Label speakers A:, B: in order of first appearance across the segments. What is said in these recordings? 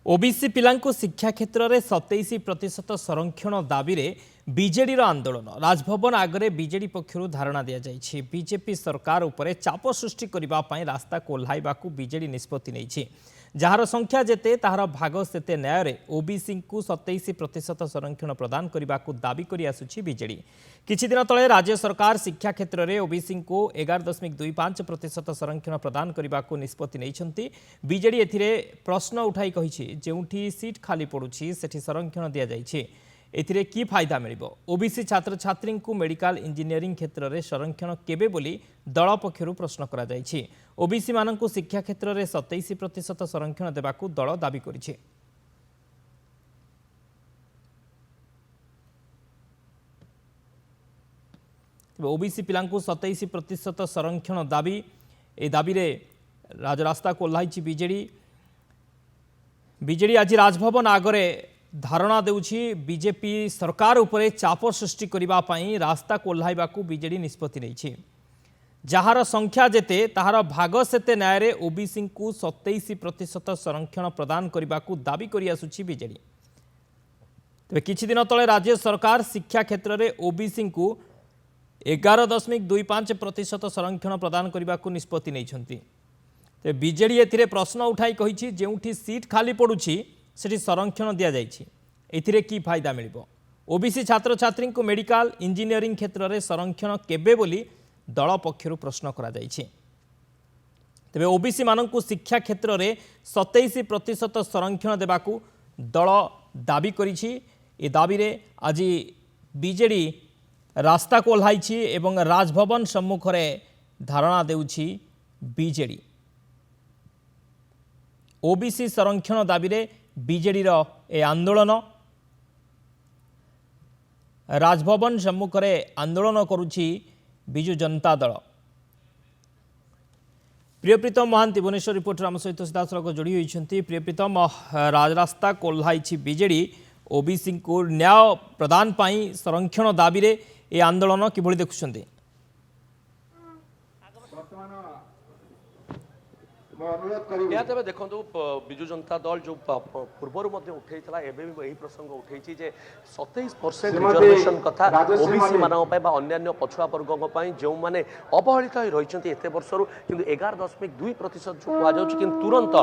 A: OBC पिलांको शिक्षा क्षेत्र में 27% संरक्षण दाबी रे बीजेडी आंदोलन राजभवन आगरे बीजेडी पक्षर धारणा दि जाइए। बीजेपी सरकार उपरे चाप सृष्टि करने रास्ता कोल्हाइबाकू बीजेडी निष्पत्ति नहीं। जार संख्या जेते ताहार भाग सेते न्याय रे ओबीसी को 27% संरक्षण प्रदान करने को दाबी कर आसुछि बीजेडी। किछि दिन तले राज्य सरकार शिक्षा क्षेत्र में ओबीसी को 11.25% संरक्षण प्रदान करने को निष्पत्ति नहीं। बीजेडी एथिरे प्रश्न उठाई कहिछि जेउठी सीट खाली पड़ुछि सेठी संरक्षण दिया जाइछि एथिरे की फायदा मिलिबो। ओबीसी छात्र छात्री को मेडिकल इंजीनियरिंग क्षेत्र में संरक्षण केबे बोली दल पक्षरु प्रश्न करा जाइछि। ओबीसी मानकु शिक्षा क्षेत्र में 27% संरक्षण देबाकू दल दाबी करिछि। ओबीसी पिलांकु 27% संरक्षण दाबी ए दाबी रे राजरास्ता कोल्हाइछि बीजेडी। बीजेडी आज राजभवन आगरे धारणा देउछि बीजेपी सरकार उपरे चाप सृष्टि करबा पई रास्ता कोल्हाइबाकू बीजेडी निष्पत्ति नहीं। जहार संख्या जेते ताहार भाग सेते न्याय रे ओबीसी को 27% संरक्षण प्रदान करने दाबी कर आसुछि बीजेडी। तेबे किछि दिन तले राज्य सरकार शिक्षा क्षेत्र में ओबीसी को 11.25% संरक्षण प्रदान करने को निष्पत्ति नहीं। बीजेडी एथिरे प्रश्न उठाई कहिछि जेउठी सीट खाली पड़ुछि सेठी संरक्षण दिया जाइछि एथिरे की फायदा मिलिबो। ओबीसी छात्र छात्री को मेडिकल इंजीनियरिंग क्षेत्र में संरक्षण केबे बोली दल पक्षरु प्रश्न करा जाइछि। तेबे ओबीसी मानकु शिक्षा क्षेत्र में 27% संरक्षण देबाकू दल दाबी करिछि। ए दाबी रे आज बीजेडी रास्ता कोल्हाइछि एवं राजभवन सम्मुख रे धारणा देउछि बीजेडी। ओबीसी संरक्षण दाबी रे बीजेडी ए आंदोलन राजभवन सम्मुख रे आंदोलन करुछि बिजु जनता दल। प्रियप्रीतम महांती भुवनेश्वर रिपोर्टर आम सहित सीधासलख जोड़ी होती। प्रियप्रीतम राजरास्ता कोल्हाइछि बीजेडी ओबीसी को न्याय प्रदान पाई संरक्षण दाबी रे ए आंदोलन किभଳି देखुछन्ते?
B: तेज देखो विजु जनता दल जो पूर्वर उठे प्रसंग उठे 27% रिजर्वेशन कथा ओबीसी अन्य पछुआ वर्ग जो मैंने अवहेलित रही एत वर्ष कि 11.2% जो कहुच्छी तुरंत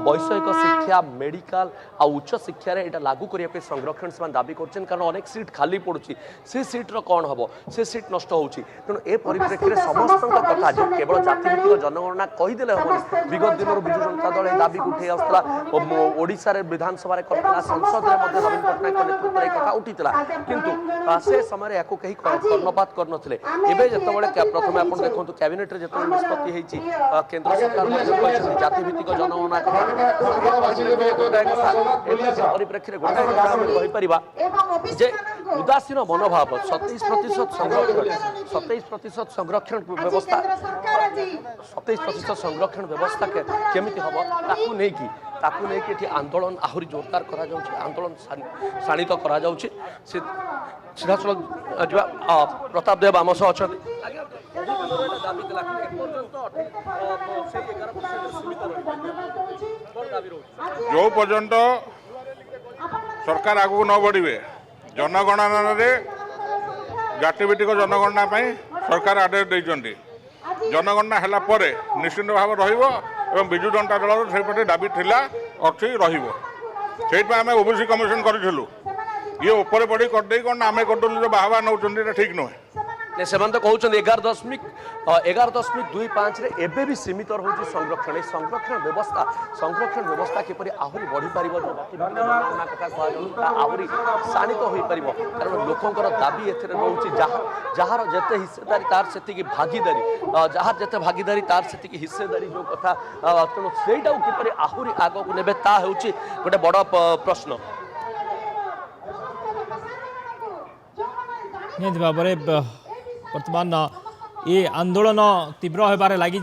B: वैषयिक शिक्षा मेडिकल आ उच्च शिक्षा रे लागू करने संरक्षण से दाबी कर कारण अनेक सीट खाली पड़ुछि से सीट्र कौन हम से सीट नष्ट होछि तेणु ए परिप्रेक्षी में समस्त कथा जो केवल जातिभित्तिक जनगणना कहीदेले हम विगत दिन विजु जनता दल दाबी उठे आसला ओडिशा रे विधानसभा संसद में नवीन पट्टनायक नेतृत्व में कथा उठी किंतु से समय या कहीं कर्णपात करनथिले एबे जतबेले प्रथम आपण देखंतु कैबिनेट रे जतबेले निष्पत्ति हेछि केंद्र सरकार जातिभित्तिक जनगणना परिप्रेक्षी में गोटे कहि परिबा जे उदासीन मनोभाव 27% संरक्षण व्यवस्था 27% संरक्षण व्यवस्था केमिति हम ताकू नहीं कि आंदोलन आहरी जोरदार करा जाउछि आंदोलन शाणित करा जाउछि से सीधासलख प्रताप देव आम सह अच्छा
C: जो पर्यंत सरकार आगू न बढ़े जनगणना जातिभित्तिक जनगणना सरकार आदेश देइछन्ति जनगणना हैला परे निश्चित भाव रहिबो एवं विजु जनता दल से दाबी थिला अच्छी रही आम ओबीसी कमिशन करूँ ये ऊपर पड़ी करदे कौन आम करदेलु जो बाहवा नौ ठीक नुहे
B: से तो कहते 11.25 एबे भी सीमित रही संरक्षण व्यवस्था किपरि आहरी बढ़ी पार जनगणना कथा कह आहरी शाणित हो पार कारण लोकंर दाबी ए रोचे जार जिते हिस्सेदारी तार से भागीदारी जार जिते भागीदारी तार से हिस्सेदारी जो कथा तेणु से किपरि आहरी आग को नेबे ता हेउछि गोटे बड़ प्रश्न।
A: निहत भाव में वर्तमान ये आंदोलन तीव्र होबार लगी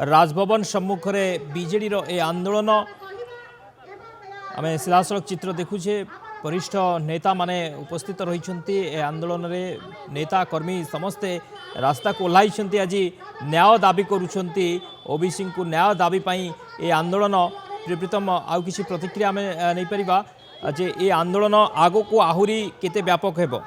A: राजभवन सम्मुख में बीजेडी ए आंदोलन आम सीधासलख चित्र देखुचे वरिष्ठ नेता माने उपस्थित रही आंदोलन में नेता कर्मी समस्ते रास्ता को ओह्लाई आज न्याय दाबी करुँच ओबीसी को न्याय दाबी पाई ए आंदोलन प्रियप्रीतम आउ किसी प्रतिक्रिया आम नहीं पारिबा जे ए आंदोलन आगो को आहुरी केते व्यापक हेबो।